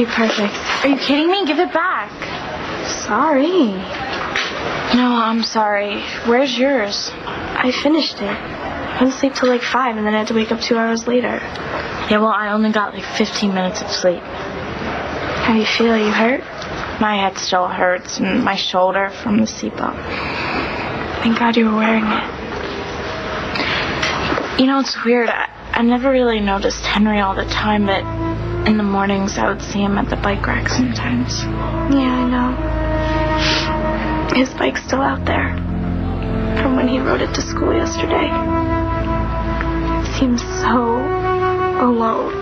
Okay, perfect. Are you kidding me? Give it back. Sorry. No, I'm sorry. Where's yours? I finished it. I went to sleep till like 5 and then I had to wake up 2 hours later. Yeah, well, I only got like 15 minutes of sleep. How do you feel? You hurt? My head still hurts and my shoulder from the CPAP. Thank God you were wearing it. You know, it's weird. I never really noticed Henry all the time, but in the mornings I would see him at the bike rack sometimes. Yeah, I know. His bike's still out there from when he rode it to school yesterday. He seems so alone.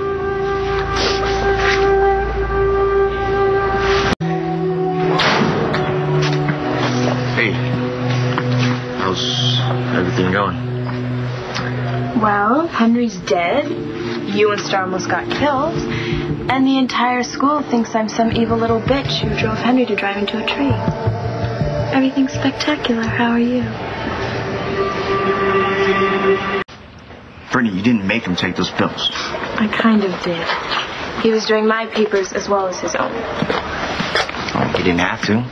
Hey, how's everything going? Well, Henry's dead. You and Star almost got killed. And the entire school thinks I'm some evil little bitch who drove Henry to drive into a tree. Everything's spectacular. How are you? Brittany, you didn't make him take those pills. I kind of did. He was doing my papers as well as his own. Oh, you didn't have to.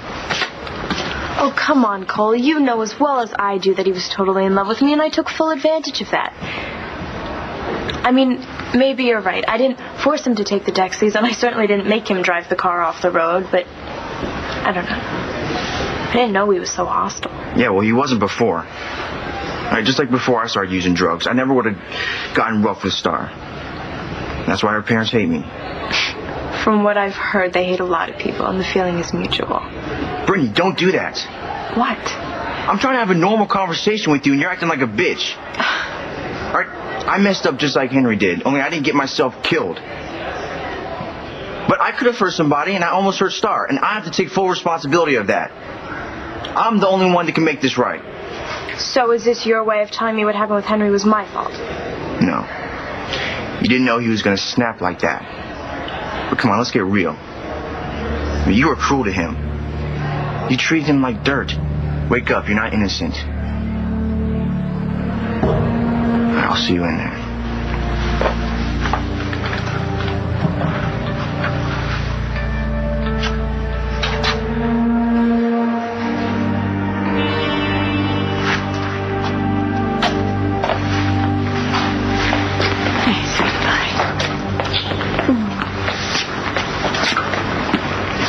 Oh, come on, Cole. You know as well as I do that he was totally in love with me, and I took full advantage of that. I mean, maybe you're right. I didn't force him to take the Dexies, and I certainly didn't make him drive the car off the road, but I don't know. I didn't know he was so hostile. Yeah, well, he wasn't before. Right, just like before I started using drugs, I never would have gotten rough with Star. That's why her parents hate me. From what I've heard, they hate a lot of people, and the feeling is mutual. Brittany, don't do that. What? I'm trying to have a normal conversation with you, and you're acting like a bitch. All right, I messed up just like Henry did, only I didn't get myself killed. But I could have hurt somebody, and I almost hurt Star, and I have to take full responsibility of that. I'm the only one that can make this right. So is this your way of telling me what happened with Henry was my fault? No. You didn't know he was going to snap like that. But come on, let's get real. I mean, you were cruel to him. You treated him like dirt. Wake up, you're not innocent. I'll see you in there.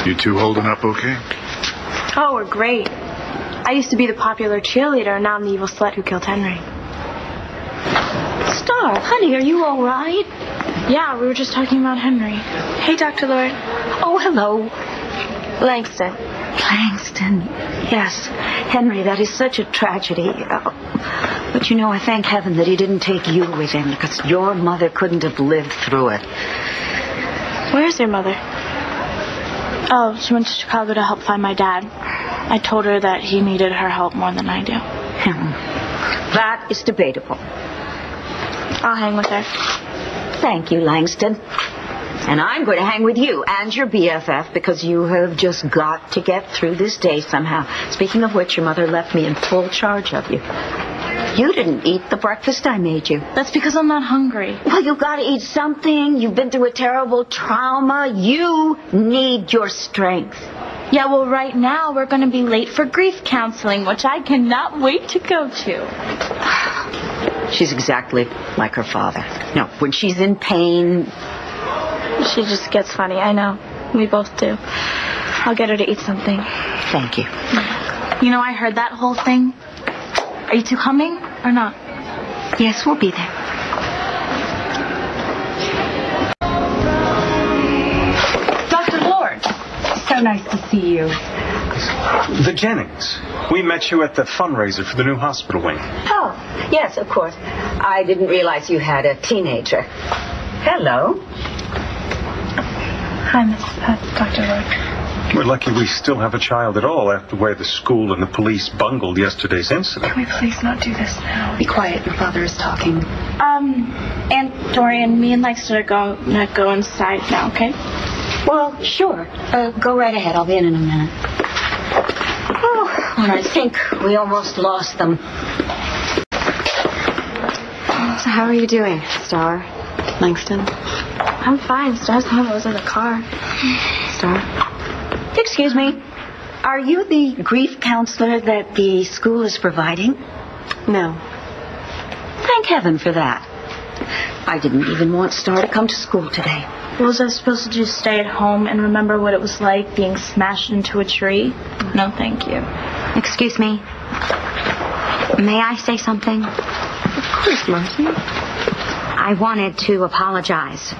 You two holding up okay? Oh, we're great. I used to be the popular cheerleader, and now I'm the evil slut who killed Henry. Star, honey, are you all right? Yeah, we were just talking about Henry. Hey, Dr. Lord. Oh, hello. Langston. Langston. Yes. Henry, that is such a tragedy. But you know, I thank heaven that he didn't take you with him, because your mother couldn't have lived through it. Where's your mother? Oh, she went to Chicago to help find my dad. I told her that he needed her help more than I do. That is debatable. I'll hang with her. Thank you, Langston. And I'm going to hang with you and your BFF because you have just got to get through this day somehow. Speaking of which, your mother left me in full charge of you. You didn't eat the breakfast I made you. That's because I'm not hungry. Well, you've got to eat something. You've been through a terrible trauma. You need your strength. Yeah, well, right now we're going to be late for grief counseling, which I cannot wait to go to. She's exactly like her father. No, when she's in pain... She just gets funny, I know. We both do. I'll get her to eat something. Thank you. You know, I heard that whole thing. Are you two coming or not? Yes, we'll be there. Dr. Lord, so nice to see you. The Jennings. We met you at the fundraiser for the new hospital wing. Oh, yes, of course. I didn't realize you had a teenager. Hello. Hi, Dr. Lord. We're lucky we still have a child at all after the way the school and the police bungled yesterday's incident. Can we please not do this now? Be quiet, your father is talking. Aunt Dorian, me and Langston are gonna go inside now, okay? Well, sure. Go right ahead. I'll be in a minute. Oh, and I think we almost lost them. So how are you doing, Star? Langston? I'm fine. Star's the one that was in the car. Star? Excuse me. Are you the grief counselor that the school is providing? No. Thank heaven for that. I didn't even want Star to come to school today. Was I supposed to just stay at home and remember what it was like being smashed into a tree? No, thank you. Excuse me. May I say something? Of course, Marcy. I wanted to apologize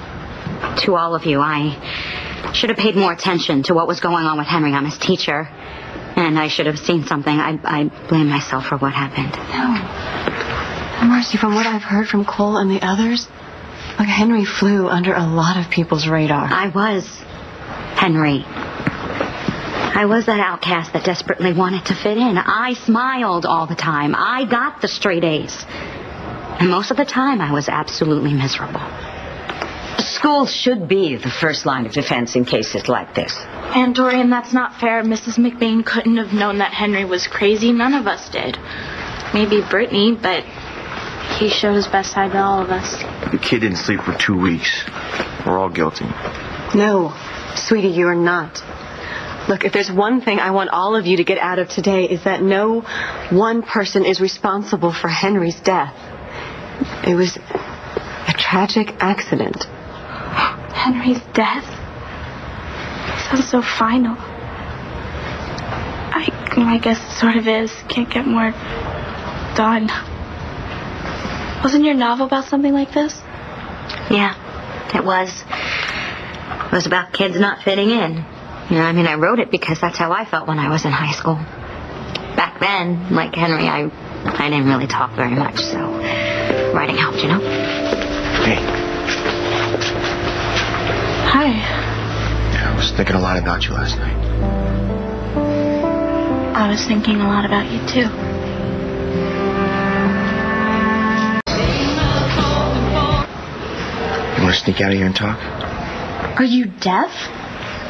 to all of you. I should have paid more attention to what was going on with Henry. I'm his teacher, and I should have seen something. I blame myself for what happened. No. Marcy, from what I've heard from Cole and the others, like Henry flew under a lot of people's radar. I was Henry. I was that outcast that desperately wanted to fit in. I smiled all the time. I got the straight A's. And most of the time, I was absolutely miserable. School should be the first line of defense in cases like this. Aunt Dorian, that's not fair. Mrs. McBain couldn't have known that Henry was crazy. None of us did. Maybe Brittany, but he showed his best side to all of us. The kid didn't sleep for 2 weeks. We're all guilty. No, sweetie, you are not. Look, if there's one thing I want all of you to get out of today is that no one person is responsible for Henry's death. It was a tragic accident. Henry's death? Sounds so final. I guess it sort of is. Can't get more done. Wasn't your novel about something like this? Yeah, it was. It was about kids not fitting in. I mean, I wrote it because that's how I felt when I was in high school. Back then, like Henry, I didn't really talk very much, so writing helped, you know? Hey. Hi. I was thinking a lot about you last night. I was thinking a lot about you, too. You want to sneak out of here and talk? Are you deaf?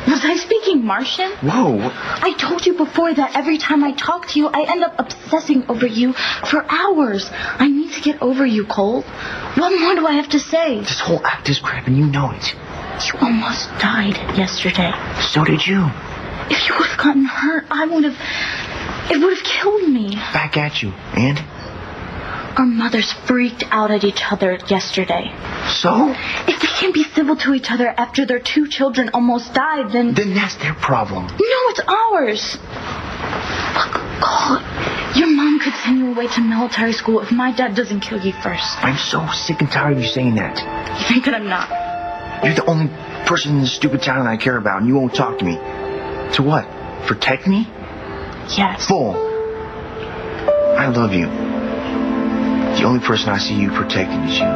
Was I speaking Martian? Whoa. I told you before that every time I talk to you, I end up obsessing over you for hours. I need to get over you, Cole. What more do I have to say? This whole act is crap, and you know it. You almost died yesterday. So did you. If you would have gotten hurt, it would have killed me. Back at you. And? Our mothers freaked out at each other yesterday. So? If they can't be civil to each other after their 2 children almost died, then that's their problem. No, it's ours. Look, Cole, your mom could send you away to military school if my dad doesn't kill you first. I'm so sick and tired of you saying that. You think that I'm not? You're the only person in this stupid town I care about, and you won't talk to me. To what? Protect me? Yes. Fool. I love you. The only person I see you protecting is you.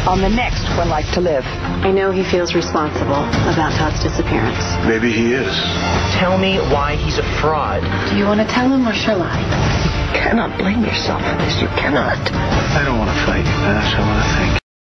On the next One Life to Live. I know he feels responsible about Todd's disappearance. Maybe he is. Tell me why he's a fraud. Do you want to tell him or shall I? You cannot blame yourself for this. You cannot. I don't want to fight you, Bess. I want to think.